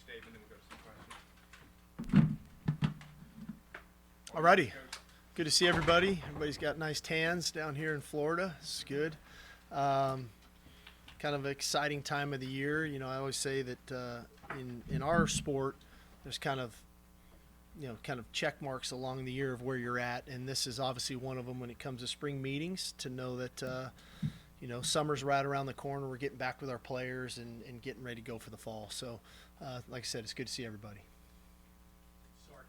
statement, and we'll go to some questions. Alrighty. Good to see everybody. Everybody's got nice tans down here in Florida. It's good. Kind of an exciting time of the year. You know, I always say that in our sport, there's kind of check marks along the year of where you're at, and this is obviously one of them when it comes to spring meetings, to know that summer's right around the corner. We're getting back with our players and getting ready to go for the fall. So like I said, it's good to see everybody. Sark,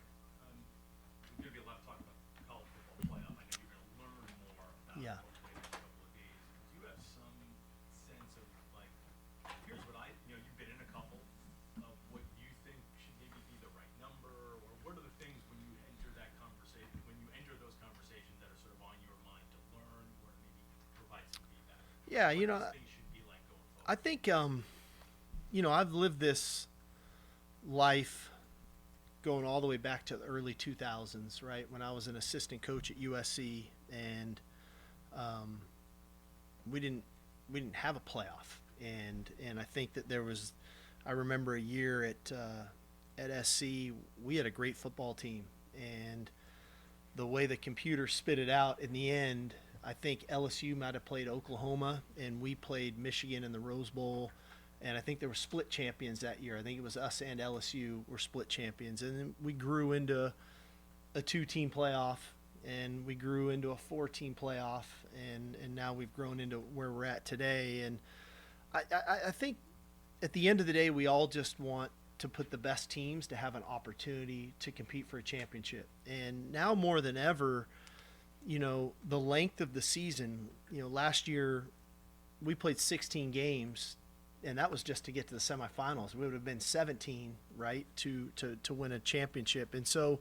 there's going to be a lot of talk about college football playoff. I know you're going to learn more about Yeah. it hopefully in the next couple of days. Do you have some sense of, like, here's what you've been in a couple, of what you think should maybe be the right number, or what are the things when you enter that conversation, when you enter those conversations that are sort of on your mind to learn or to maybe provide some feedback? Yeah, What those things should be like going forward? I think, I've lived this life going all the way back to the early 2000s, right? When I was an assistant coach at USC, and we didn't have a playoff, and I think that I remember a year at SC, we had a great football team, and the way the computer spit it out in the end, I think LSU might have played Oklahoma, and we played Michigan in the Rose Bowl. And I think there were split champions that year. I think it was us and LSU were split champions. And then we grew into a 2-team playoff, and we grew into a 4-team playoff, and now we've grown into where we're at today. And I think at the end of the day, we all just want to put the best teams to have an opportunity to compete for a championship. And now more than ever, the length of the season, last year we played 16 games, and that was just to get to the semifinals. We would have been 17, right, to win a championship. And so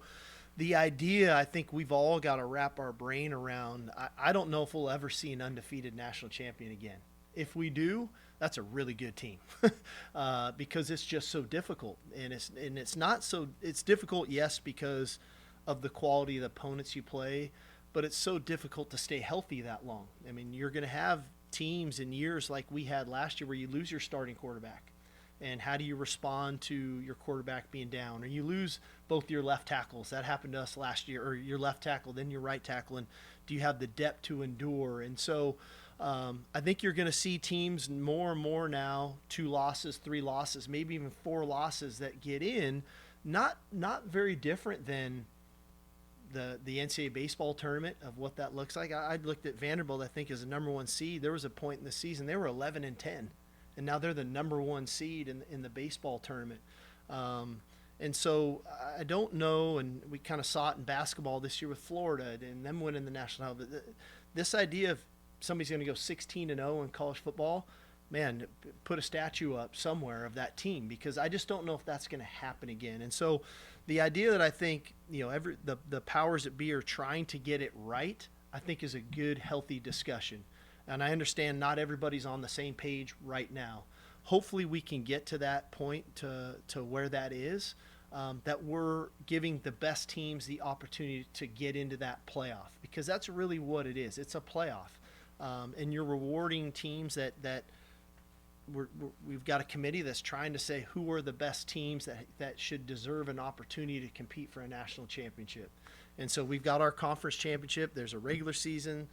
the idea, I think we've all got to wrap our brain around. I don't know if we'll ever see an undefeated national champion again. If we do, that's a really good team because it's just so difficult. And it's difficult, yes, because of the quality of the opponents you play, but it's so difficult to stay healthy that long. I mean, you're going to have teams in years like we had last year where you lose your starting quarterback, and how do you respond to your quarterback being down, or you lose both your left tackles? That happened to us last year, or your left tackle, then your right tackle, and do you have the depth to endure? And so I think you're going to see teams more and more now, 2 losses, 3 losses, maybe even 4 losses that get in, not very different than the NCAA baseball tournament of what that looks like. I looked at Vanderbilt, I think, as the number 1 seed. There was a point in the season they were 11-10, and now they're the number 1 seed in the baseball tournament. And so I don't know, and we kind of saw it in basketball this year with Florida and them winning the national title. This idea of somebody's going to go 16-0 in college football, man, put a statue up somewhere of that team, because I just don't know if that's going to happen again. And so the idea that I think the powers that be are trying to get it right, I think is a good, healthy discussion. And I understand not everybody's on the same page right now. Hopefully we can get to that point to where that is, that we're giving the best teams the opportunity to get into that playoff, because that's really what it is. It's a playoff. And you're rewarding teams that we've got a committee that's trying to say who are the best teams that should deserve an opportunity to compete for a national championship. And so we've got our conference championship. There's a regular season.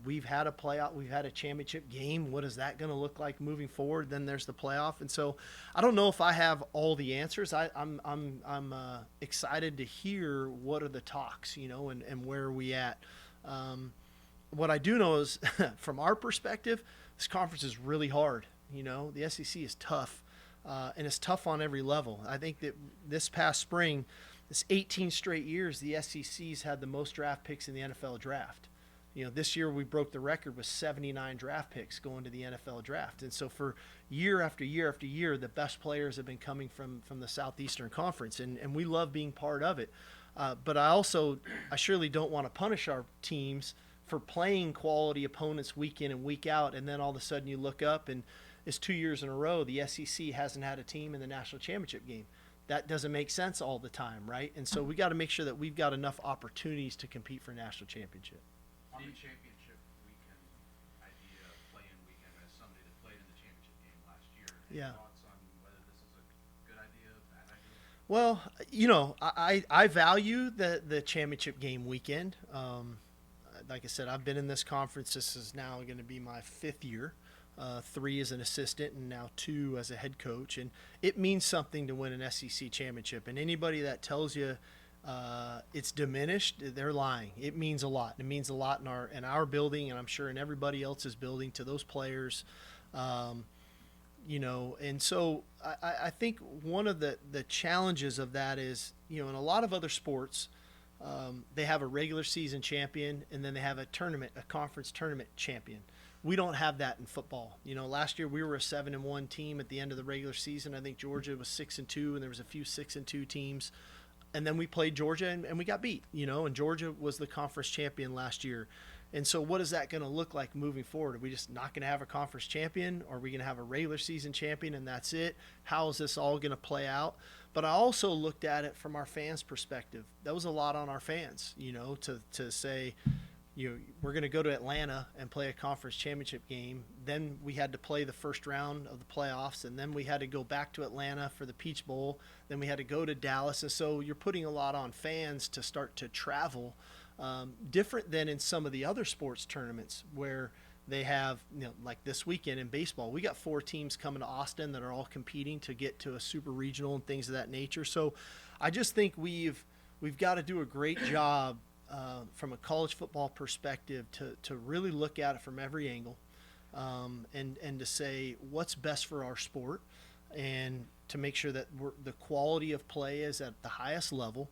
We've had a playoff. We've had a championship game. What is that going to look like moving forward? Then there's the playoff. And so I don't know if I have all the answers. I'm excited to hear what are the talks, and where are we at. What I do know is from our perspective, this conference is really hard. The SEC is tough, and it's tough on every level. I think that this past spring, this 18 straight years, the SEC's had the most draft picks in the NFL draft. This year we broke the record with 79 draft picks going to the NFL draft. And so for year after year after year, the best players have been coming from the Southeastern Conference, and we love being part of it. But I surely don't want to punish our teams for playing quality opponents week in and week out, and then all of a sudden you look up and it's 2 years in a row the SEC hasn't had a team in the national championship game. That doesn't make sense all the time, right? And so we got to make sure that we've got enough opportunities to compete for national championship. On the championship weekend idea, play-in weekend, as somebody that played in the championship game last year, any Yeah. thoughts on whether this is a good idea, bad Well, I value the championship game weekend. Like I said, I've been in this conference. This is now going to be my 5th year. 3 as an assistant and now 2 as a head coach. And it means something to win an SEC championship. And anybody that tells you it's diminished, they're lying. It means a lot. It means a lot in our building, and I'm sure in everybody else's building, to those players. And so I think one of the challenges of that is, in a lot of other sports, they have a regular season champion and then they have a conference tournament champion. We don't have that in football. Last year we were a 7-1 team at the end of the regular season. I think Georgia was 6-2, and there was a few 6-2 teams. And then we played Georgia and we got beat, and Georgia was the conference champion last year. And so what is that going to look like moving forward? Are we just not going to have a conference champion? Or are we going to have a regular season champion and that's it? How is this all going to play out? But I also looked at it from our fans' perspective. That was a lot on our fans, to say, we're going to go to Atlanta and play a conference championship game. Then we had to play the first round of the playoffs, and then we had to go back to Atlanta for the Peach Bowl. Then we had to go to Dallas. And so you're putting a lot on fans to start to travel, different than in some of the other sports tournaments where they have, like this weekend in baseball, we got 4 teams coming to Austin that are all competing to get to a super regional and things of that nature. So I just think we've got to do a great job from a college football perspective to really look at it from every angle, and to say what's best for our sport, and to make sure that the quality of play is at the highest level,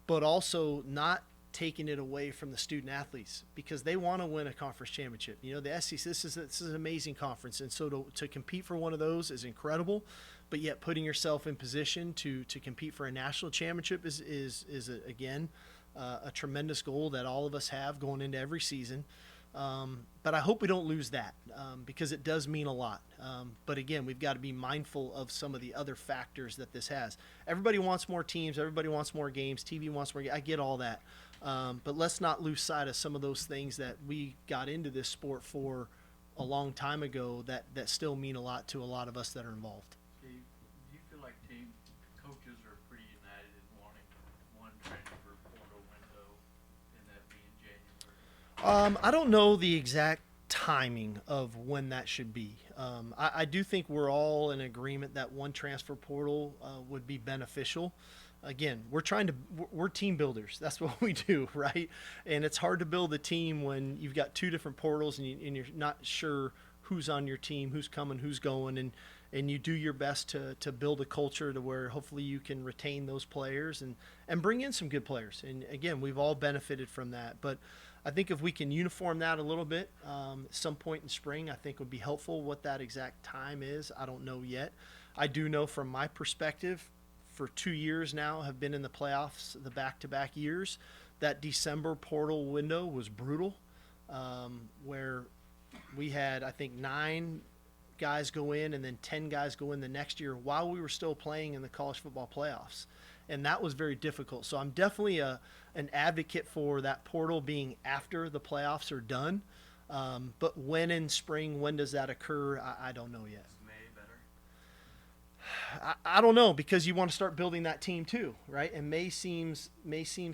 but also not taking it away from the student athletes, because they want to win a conference championship. The SEC, this is an amazing conference, and so to compete for one of those is incredible. But yet putting yourself in position to compete for a national championship is again a tremendous goal that all of us have going into every season. But I hope we don't lose that, because it does mean a lot. But again, we've got to be mindful of some of the other factors that this has. Everybody wants more teams. Everybody wants more games. TV wants more games. I get all that. But let's not lose sight of some of those things that we got into this sport for a long time ago that still mean a lot to a lot of us that are involved. Steve, do you feel like team coaches are pretty united in wanting one transfer portal window, and that being January? I don't know the exact timing of when that should be. I do think we're all in agreement that one transfer portal would be beneficial. Again, we're team builders. That's what we do, right? And it's hard to build a team when you've got 2 different portals and you're not sure who's on your team, who's coming, who's going, and you do your best to build a culture to where hopefully you can retain those players and bring in some good players. And again, we've all benefited from that. But I think if we can uniform that a little bit, at some point in spring, I think would be helpful. What that exact time is, I don't know yet. I do know from my perspective, for 2 years now, have been in the playoffs, the back-to-back years, that December portal window was brutal, where we had, I think, 9 guys go in and then 10 guys go in the next year while we were still playing in the college football playoffs. And that was very difficult. So I'm definitely an advocate for that portal being after the playoffs are done. But when in spring, when does that occur? I don't know yet. Is May better? I don't know, because you want to start building that team too, right? And May seems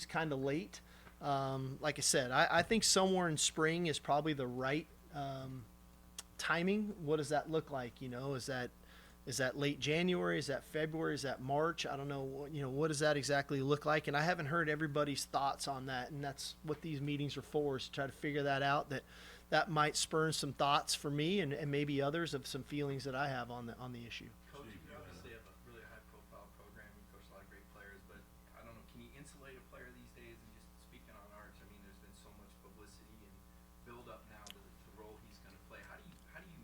kind of late. Like I said, I think somewhere in spring is probably the right timing. What does that look like? Is that late January? Is that February? Is that March? I don't know. What does that exactly look like? And I haven't heard everybody's thoughts on that. And that's what these meetings are for, is to try to figure that out. That might spur some thoughts for me and maybe others of some feelings that I have on the issue. Coach, you obviously have a really high-profile program. You coach a lot of great players, but I don't know, can you insulate a player these days? And just speaking on Arch, I mean, there's been so much publicity and build-up now to the role he's going to play. How do you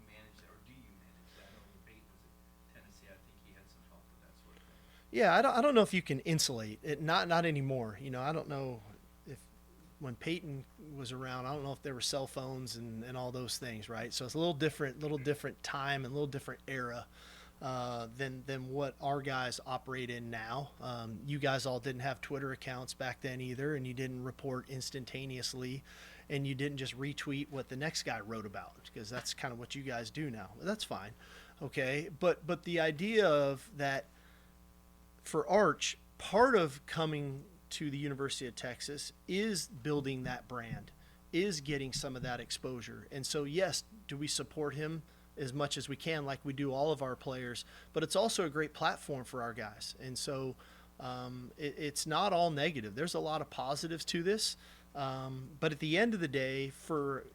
manage that, or do you manage that? I know when Peyton was at Tennessee, I think he had some help with that sort of thing. Yeah, I don't know if you can insulate it. Not anymore. I don't know if when Peyton was around, I don't know if there were cell phones and all those things, right? So it's a little different time and a little different era than what our guys operate in now. You guys all didn't have Twitter accounts back then either, and you didn't report instantaneously, and you didn't just retweet what the next guy wrote about, because that's kind of what you guys do now. That's fine, okay? But the idea of that for Arch, part of coming to the University of Texas is building that brand, is getting some of that exposure. And so, yes, do we support him as much as we can, like we do all of our players? But it's also a great platform for our guys. And so it's not all negative. There's a lot of positives to this. But at the end of the day, for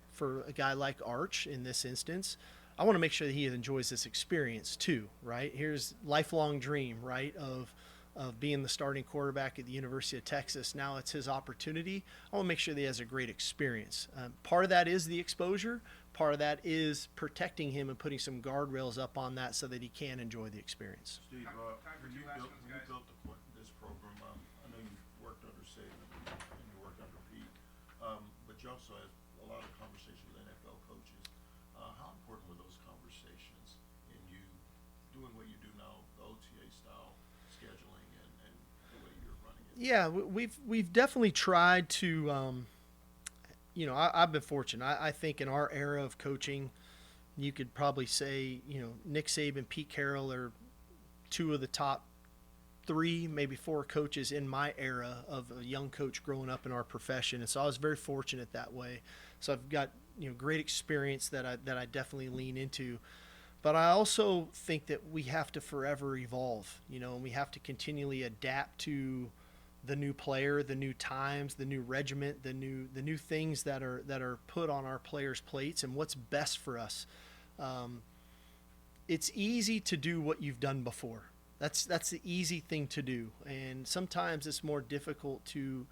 a guy like Arch in this instance, I want to make sure that he enjoys this experience too, right? Here's lifelong dream, right, of being the starting quarterback at the University of Texas. Now it's his opportunity. I want to make sure that he has a great experience. Part of that is the exposure. Part of that is protecting him and putting some guardrails up on that so that he can enjoy the experience. Steve, Time for when two you last built, ones, when you guys. built this program, I know you worked under Saban and you worked under Pete, but you also had a lot of conversations with NFL coaches. How important were those conversations in you doing what you do now, the OTA style scheduling and the way you're running it? Yeah, we've definitely tried to. I've been fortunate. I think in our era of coaching, you could probably say, Nick Saban, Pete Carroll are two of the top 3, maybe 4 coaches in my era of a young coach growing up in our profession. And so I was very fortunate that way. So I've got, great experience that I definitely lean into. But I also think that we have to forever evolve, and we have to continually adapt to the new player, the new times, the new regiment, the new things that are put on our players' plates, and what's best for us. It's easy to do what you've done before. That's the easy thing to do, and sometimes it's more difficult to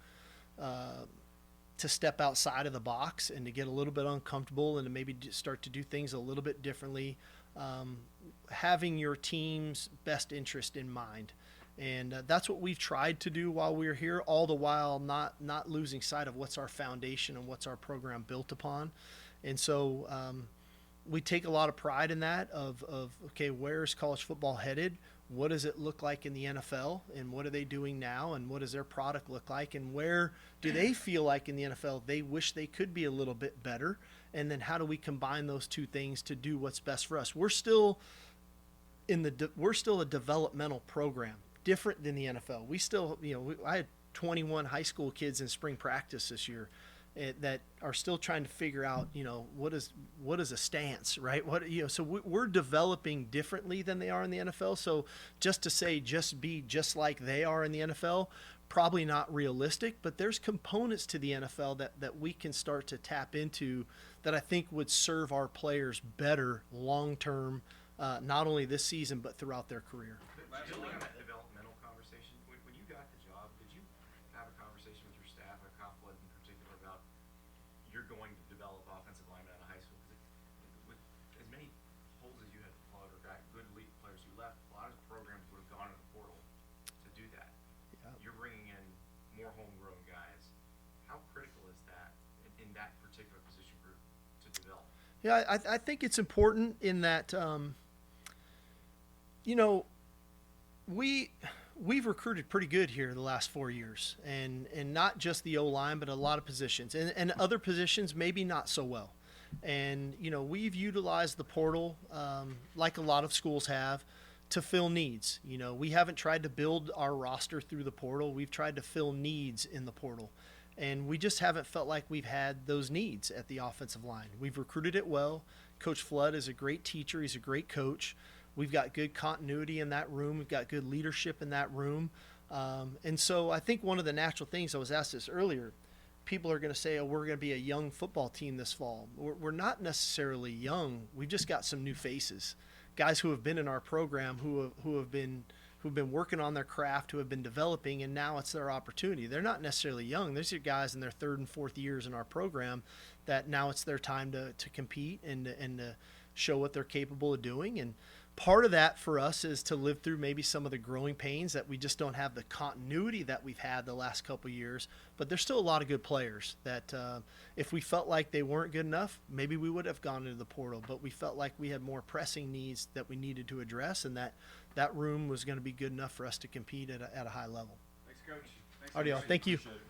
step outside of the box and to get a little bit uncomfortable and to maybe start to do things a little bit differently. Having your team's best interest in mind. And that's what we've tried to do while we're here, all the while not losing sight of what's our foundation and what's our program built upon. And so we take a lot of pride in that of okay, where's college football headed? What does it look like in the NFL? And what are they doing now? And what does their product look like? And where do they feel like in the NFL they wish they could be a little bit better? And then how do we combine those two things to do what's best for us? We're still a developmental program, different than the NFL. We still, I had 21 high school kids in spring practice this year that are still trying to figure out, what is a stance, right? So we're developing differently than they are in the NFL. So just to say, just be just like they are in the NFL, probably not realistic, but there's components to the NFL that we can start to tap into that I think would serve our players better long-term, not only this season, but throughout their career. Building that developmental conversation, when you got the job, did you have a conversation with your staff, or Coughlin in particular, about you're going to develop offensive linemen out of high school? Because with as many holes as you had to plug or got good elite players you left, a lot of programs would have gone in the portal to do that. Yeah. You're bringing in more homegrown guys. How critical is that in that particular position group to develop? Yeah, I think it's important in that, we've recruited pretty good here the last 4 years, and not just the O-line, but a lot of positions, and other positions maybe not so well. And we've utilized the portal like a lot of schools have to fill needs. We haven't tried to build our roster through the portal. We've tried to fill needs in the portal, and we just haven't felt like we've had those needs at the offensive line. We've recruited it well. Coach Flood is a great teacher. He's a great coach. We've got good continuity in that room. We've got good leadership in that room. And so I think one of the natural things, I was asked this earlier, people are going to say, oh, we're going to be a young football team this fall. We're not necessarily young. We've just got some new faces, guys who have been in our program, who've been working on their craft, who have been developing, and now it's their opportunity. They're not necessarily young. These are guys in their 3rd and 4th years in our program that now it's their time to compete and to show what they're capable of doing. And part of that for us is to live through maybe some of the growing pains that we just don't have the continuity that we've had the last couple of years. But there's still a lot of good players that if we felt like they weren't good enough, maybe we would have gone into the portal. But we felt like we had more pressing needs that we needed to address, and that room was going to be good enough for us to compete at a high level. Thanks, Coach. Thanks, All right, y'all. everybody. Thank you. Appreciate it.